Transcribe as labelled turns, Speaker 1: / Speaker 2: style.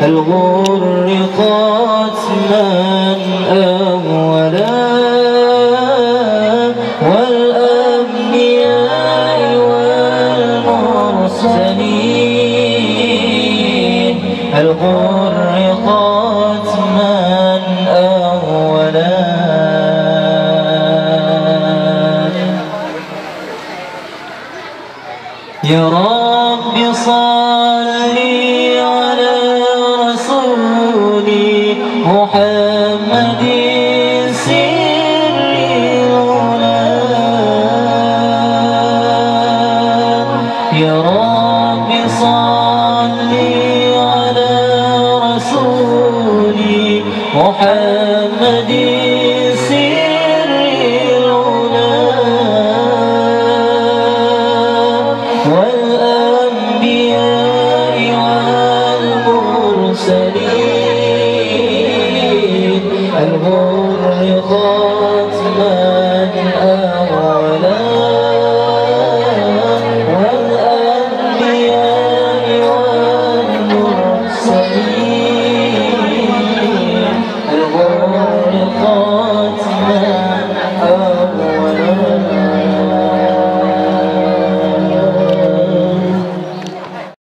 Speaker 1: الغر ختما أولا والأنبياء والمرسلين الغر ختما أولا يا رب صل على رسولي محمد سر العلا يا رب صل على رسولي محمد سر العلا والأنبياء والمرسلين الغر